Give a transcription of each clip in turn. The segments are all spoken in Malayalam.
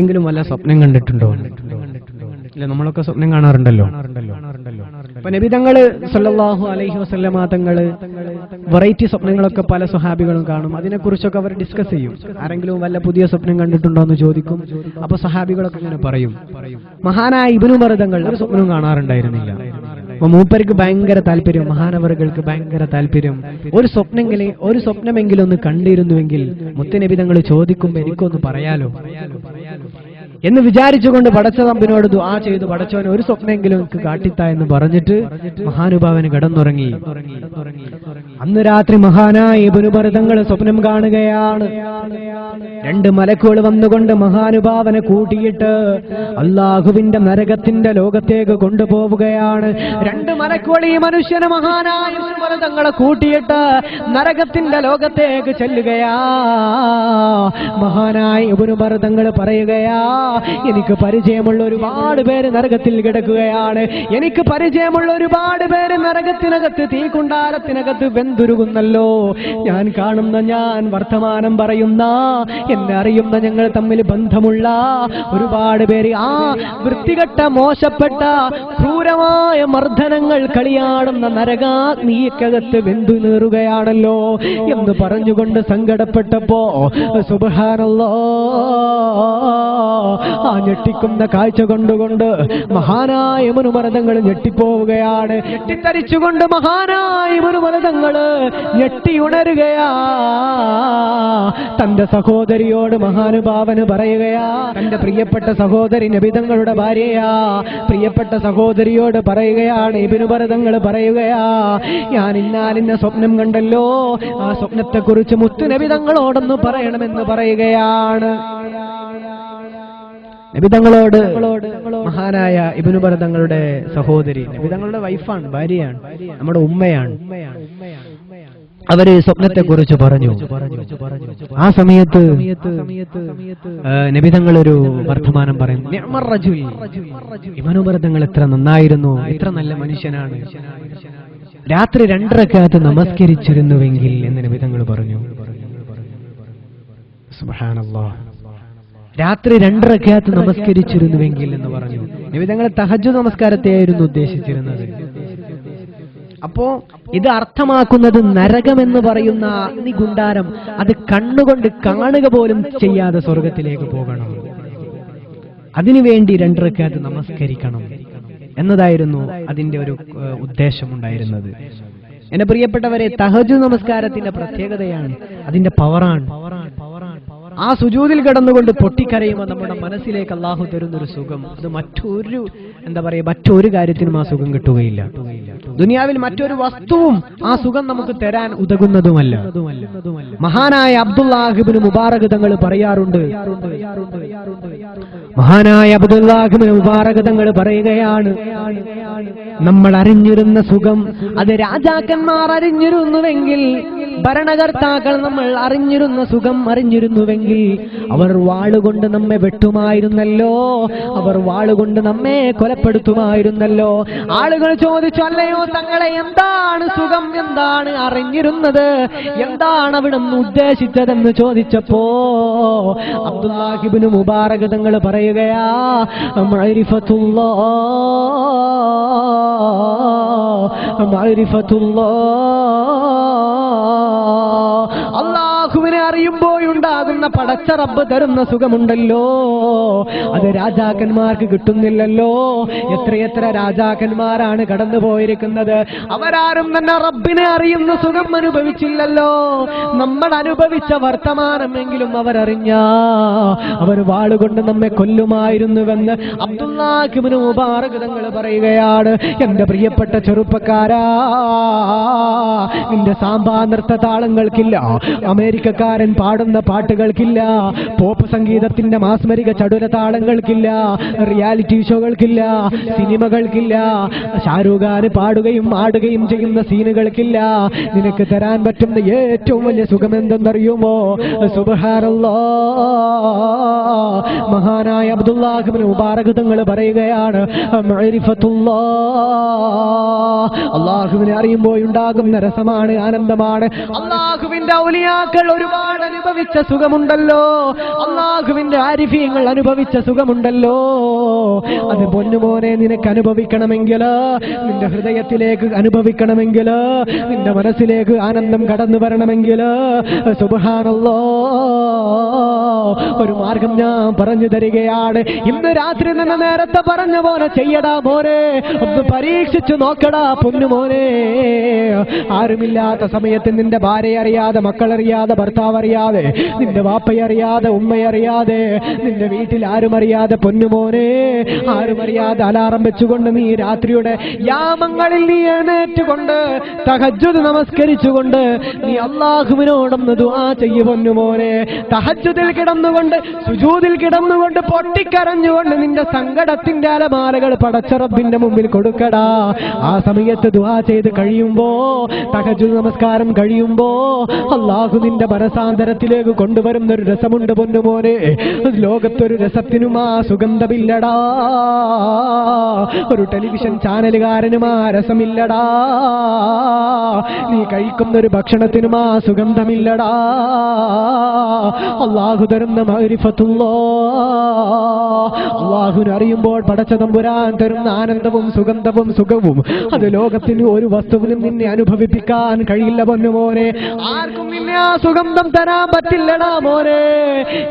എങ്കിലും വല്ല സ്വപ്നം കണ്ടിട്ടുണ്ടോ? ഇല്ല, നമ്മളൊക്കെ സ്വപ്നം കാണാറുണ്ടല്ലോ. അപ്പൊ നബി തങ്ങള് സല്ലല്ലാഹു അലൈഹി വസല്ലമ തങ്ങള് വെറൈറ്റി സ്വപ്നങ്ങളൊക്കെ പല സ്വഹാബികളും കാണും. അതിനെക്കുറിച്ചൊക്കെ അവർ ഡിസ്കസ് ചെയ്യും. ആരെങ്കിലും വല്ല പുതിയ സ്വപ്നം കണ്ടിട്ടുണ്ടോ എന്ന് ചോദിക്കും. അപ്പൊ സ്വഹാബികളൊക്കെ ഇങ്ങനെ പറയും. മഹാനായ ഇബ്നു ഉമർ തങ്ങൾ ഒരു സ്വപ്നവും കാണാറുണ്ടായിരുന്നില്ല. അപ്പൊ മൂപ്പർക്ക് ഭയങ്കര താല്പര്യം, മഹാനവറുകൾക്ക് ഭയങ്കര താല്പര്യം. ഒരു സ്വപ്നമെങ്കിലും ഒന്ന് കണ്ടിരുന്നുവെങ്കിൽ മുത്തുനബി തങ്ങൾ ചോദിക്കുമ്പോ എനിക്കൊന്ന് പറയാലോ എന്ന് വിചാരിച്ചുകൊണ്ട് പടച്ച തമ്പിനോട് ദുആ ചെയ്തു, പടച്ചവനെ ഒരു സ്വപ്നമെങ്കിലും എനിക്ക് കാട്ടിത്ത എന്ന് പറഞ്ഞിട്ട് മഹാനുഭാവന് കിടന്നുറങ്ങി. അന്ന് രാത്രി മഹാനായ ഇബ്നു ഉമർ തങ്ങൾ സ്വപ്നം കാണുകയാണ്. രണ്ട് മലക്കുകൾ വന്നുകൊണ്ട് മഹാനുഭാവനെ കൂട്ടിയിട്ട് അള്ളാഹുവിന്റെ നരകത്തിന്റെ ലോകത്തേക്ക് കൊണ്ടുപോവുകയാണ്. രണ്ട് മലക്കുകൾ ഈ മനുഷ്യനെ മഹാനായ ഇബ്നു ഉമർ തങ്ങളെ കൂട്ടിയിട്ട് നരകത്തിന്റെ ലോകത്തേക്ക് ചെല്ലുകയാ. മഹാനായ ഇബ്നു ഉമർ തങ്ങൾ പറയുകയാ, എനിക്ക് പരിചയമുള്ള ഒരുപാട് പേര് നരകത്തിൽ കിടക്കുകയാണ്. എനിക്ക് പരിചയമുള്ള ഒരുപാട് പേര് നരകത്തിനകത്ത്, തീകുണ്ടാരത്തിനകത്ത് വെന്തുരുകുന്നല്ലോ. ഞാൻ കാണുന്ന, ഞാൻ വർത്തമാനം പറയുന്ന, എന്നെ അറിയുന്ന, ഞങ്ങൾ തമ്മിൽ ബന്ധമുള്ള ഒരുപാട് പേര് ആ വൃത്തികെട്ട, മോശപ്പെട്ട, ക്രൂരമായ മർദ്ദനങ്ങൾ കളിയാടുന്ന നരകാഗ്നിക്കകത്ത് വെന്തു നീറുകയാണല്ലോ എന്ന് പറഞ്ഞുകൊണ്ട് സങ്കടപ്പെട്ടപ്പോ സുബ്ഹാനല്ലാഹ്, ആ ഞെട്ടിക്കുന്ന കാഴ്ച കണ്ടുകൊണ്ട് മഹാനായ ഇബ്നു ഉമർ തങ്ങൾ ഞെട്ടിപ്പോവുകയാണ്. ഞെട്ടിത്തരിച്ചുകൊണ്ട് മഹാനായ ഇബ്നു ഉമർ തങ്ങൾ ഞെട്ടിയുണരുകയാ. തന്റെ സഹോദരിയോട് മഹാനുഭാവന് പറയുകയാ, തന്റെ പ്രിയപ്പെട്ട സഹോദരി നബി തങ്ങളുടെ ഭാര്യയാ, പ്രിയപ്പെട്ട സഹോദരിയോട് പറയുകയാണ്, ഇബ്നു ഉമർ തങ്ങൾ പറയുകയാ, ഞാൻ ഇന്നാലിന്ന സ്വപ്നം കണ്ടല്ലോ, ആ സ്വപ്നത്തെ കുറിച്ച് മുത്തു നബി തങ്ങളോടൊന്ന് പറയണമെന്ന് പറയുകയാണ്. നബി തങ്ങളോട് മഹാനായ ഇബ്നു ഉമർ തങ്ങളുടെ സഹോദരി, നബി തങ്ങളുടെ വൈഫാണ്, ഭാര്യയാണ്, നമ്മുടെ ഉമ്മയാണ്. അവര് സ്വപ്നത്തെ കുറിച്ച് പറഞ്ഞു. ആ സമയത്ത് നബി തങ്ങൾ ഒരു വർത്തമാനം പറയുന്നു, ഇബ്നു ഉമർ തങ്ങൾ എത്ര നന്നായിരുന്നു, എത്ര നല്ല മനുഷ്യനാണ്, രാത്രി 2 റക്അത്ത് നമസ്കരിച്ചിരുന്നുവെങ്കിൽ എന്ന് നബി തങ്ങൾ പറഞ്ഞു. സുബ്ഹാനല്ലാഹ്, രാത്രി 2 റക്അത്ത് നമസ്കരിച്ചിരുന്നുവെങ്കിൽ എന്ന് പറഞ്ഞു. നബി തങ്ങൾ തഹജ്ജുദ് നമസ്കാരത്തെയായിരുന്നു ഉദ്ദേശിച്ചിരുന്നത്. അപ്പോ ഇത് അർത്ഥമാക്കുന്നത് നരകമെന്ന് പറയുന്ന അഗ്നികുണ്ടാരം അത് കണ്ണുകൊണ്ട് കാണുക പോലും ചെയ്യാതെ സ്വർഗത്തിലേക്ക് പോകണം, അതിനുവേണ്ടി 2 റക്അത്ത് നമസ്കരിക്കണം എന്നതായിരുന്നു അതിന്റെ ഒരു ഉദ്ദേശമുണ്ടായിരുന്നത്. എന്റെ പ്രിയപ്പെട്ടവരെ, തഹജ്ജുദ് നമസ്കാരത്തിന്റെ പ്രത്യേകതയാണ്, അതിന്റെ പവറാണ്. ആ സുജൂദിൽ കിടന്നുകൊണ്ട് പൊട്ടിക്കരയുമ്പോൾ നമ്മുടെ മനസ്സിലേക്ക് അള്ളാഹു തരുന്നൊരു സുഖം, അത് മറ്റൊരു കാര്യത്തിനും ആ സുഖം കിട്ടുകയില്ല. ദുനിയാവിൽ മറ്റൊരു വസ്തുവും ആ സുഖം നമുക്ക് തരാൻ ഉതകുന്നതുമല്ല. മഹാനായ അബ്ദുല്ലാഹ് ഇബ്നു മുബാറക് തങ്ങൾ പറയാറുണ്ട്, മഹാനായ അബ്ദുല്ലാഹ് ഇബ്നു മുബാറക് തങ്ങൾ പറയുകയാണ്, നമ്മൾ അറിഞ്ഞിരുന്ന സുഖം അത് രാജാക്കന്മാർ അറിഞ്ഞിരുന്നുവെങ്കിൽ, ഭരണകർത്താക്കൾ നമ്മൾ അറിഞ്ഞിരുന്ന സുഖം അറിഞ്ഞിരുന്നുവെങ്കിൽ അവർ വാളുകൊണ്ട് നമ്മെ വെട്ടുമായിരുന്നല്ലോ, അവർ വാളുകൊണ്ട് നമ്മെ കൊലപ്പെടുത്തുമായിരുന്നല്ലോ. ആളുകൾ ചോദിച്ചു, അല്ലയോ തങ്ങളെ, എന്താണ് സുഖം, എന്താണ് അറിഞ്ഞിരുന്നത്, എന്താണ് അവിടുന്ന് ഉദ്ദേശിച്ചതെന്ന് ചോദിച്ചപ്പോ അബ്ദുല്ലാഹ് ഇബ്നു മുബാറക് തങ്ങൾ പറയുകയാ, അല്ലാഹുവിനെ അറിയുമ്പോഴുണ്ടാകുന്ന പടച്ച റബ്ബ് തരുന്ന സുഖമുണ്ടല്ലോ, അത് രാജാക്കന്മാർക്ക് കിട്ടുന്നില്ലല്ലോ. എത്രയെത്ര രാജാക്കന്മാരാണ് കടന്നു പോയിരിക്കുന്നത്, അവരാരും തന്നെ റബ്ബിനെ അറിയുന്ന സുഖം അനുഭവിച്ചില്ലല്ലോ. നമ്മൾ അനുഭവിച്ച വർത്തമാനമെങ്കിലും അവരറിഞ്ഞ, അവർ വാളുകൊണ്ട് നമ്മെ കൊല്ലുമായിരുന്നുവെന്ന് അബ്ദുല്ലാഹ് ഇബ്നു മുബാറക് തങ്ങൾ പറയുകയാണ്. എന്റെ പ്രിയപ്പെട്ട ചെറുപ്പക്കാരാ, നിന്റെ സാമ്പാ നൃത്ത താളങ്ങൾക്കില്ല, അമേരിക്കക്കാരൻ പാടുന്ന പാട്ടുകൾക്കില്ല, പോപ്പ് സംഗീതത്തിന്റെ മാസ്മരിക ചടുല താളങ്ങൾക്കില്ല, റിയാലിറ്റി ഷോകൾക്കില്ല, സിനിമകൾക്കില്ല, ഷാരൂഖ് ഖാൻ പാടുകയും ആടുകയും ചെയ്യുന്ന സീനുകൾക്കില്ല. നിനക്ക് തരാൻ പറ്റുന്ന ഏറ്റവും വലിയ സുഖം എന്തെന്നറിയുമോ? സുബ്ഹാനല്ലാഹ്, മഹാനായ അബ്ദുല്ലാഹ് ഇബ്നു മുബാറക് തങ്ങൾ പറയുകയാണ്, അള്ളാഹുവിനെ അറിയുമ്പോൾ ഉണ്ടാകുന്ന രസമാണ്, ആനന്ദമാണ്. അള്ളാഹുവിന്റെ ഔലിയാക്കൾ ഒരുപാട് അനുഭവിച്ച സുഖമുണ്ട്. സുഖമുണ്ടല്ലോ, അല്ലാഹുവിന്റെ ആരിഫീങ്ങൾ അനുഭവിച്ച സുഖമുണ്ടല്ലോ, അത് പൊന്നുമോനെ നിനക്ക് അനുഭവിക്കണമെങ്കിൽ, നിന്റെ ഹൃദയത്തിലേക്ക് അനുഭവിക്കണമെങ്കിൽ, നിന്റെ മനസ്സിലേക്ക് ആനന്ദം കടന്നു വരണമെങ്കിൽ, സുബ്ഹാനല്ലാഹ്, ഒരു മാർഗം ഞാൻ പറഞ്ഞു തരികയാണ്. ഇന്ന് രാത്രി നിന്ന് നേരത്തെ പറഞ്ഞ പോലെ ചെയ്യടാ മോനെ, ഒന്ന് പരീക്ഷിച്ചു നോക്കടാ പൊന്നുമോനെ. ആരുമില്ലാത്ത സമയത്ത് നിന്റെ ഭാര്യ അറിയാതെ, മക്കളറിയാതെ, ഭർത്താവ് അറിയാതെ, നിന്റെ വാപ്പയറിയാതെ, ഉമ്മയറിയാതെ, നിന്റെ വീട്ടിൽ ആരും അറിയാതെ പൊന്നുമോനെ, ആരും അറിയാതെ അലാറം വെച്ചുകൊണ്ട് നീ രാത്രിയുടെ യാമങ്ങളിൽ നീ എഴുന്നേറ്റുകൊണ്ട് തഹജ്ജുദ് നമസ്കരിച്ചുകൊണ്ട് നീ അല്ലാഹുവിനോടൊന്ന് ദുആ ചെയ്യ് പൊന്നുമോനെ. തഹജ്ജുദിൽ കിടന്നുകൊണ്ട്, സുജൂദിൽ കിടന്നുകൊണ്ട്, പൊട്ടിക്കരഞ്ഞുകൊണ്ട് നിന്റെ സങ്കടത്തിന്റെ അലമാലകൾ പടച്ച റബ്ബിന്റെ മുമ്പിൽ കൊടുക്കടാ. ആ സമയത്ത് ദുആ ചെയ്ത് കഴിയുമ്പോ, തഹജ്ജുദ് നമസ്കാരം കഴിയുമ്പോ അല്ലാഹു നിന്റെ മനസാന്തരത്തിലേക്ക് കൊണ്ടുവരുന്ന ഒരു രസമുണ്ട് പൊന്നുമോനെ. ലോകത്തൊരു രസത്തിനും ആ സുഗന്ധമില്ലടാ, ഒരു ടെലിവിഷൻ ചാനലുകാരനും ആ രസമില്ലടാ, നീ കഴിക്കുന്നൊരു ഭക്ഷണത്തിനും ആ സുഗന്ധമില്ലടാ. അല്ലാഹു തരുന്ന മഅരിഫത്തുല്ലാഹ്, അല്ലാഹുവിനെ അറിയുമ്പോൾ പടച്ച തമ്പുരാൻ തരുന്ന ആനന്ദവും സുഗന്ധവും സുഖവും അത് ലോകത്തിന് ഒരു വസ്തുവിനും നിന്നെ അനുഭവിപ്പിക്കാൻ കഴിയില്ല പൊന്നുമോനെ. ആർക്കും നിന്നെ ആ സുഗന്ധം തരാൻ പറ്റില്ലടാ മോനെ.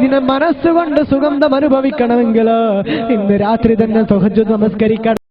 നിന്നെ മനസ്സുകൊണ്ട് സുഗന്ധം അനുഭവിക്കണമെങ്കിൽ ഇന്ന് രാത്രി തന്നെ തഹജ്ജുദ് നമസ്കരിക്കണം.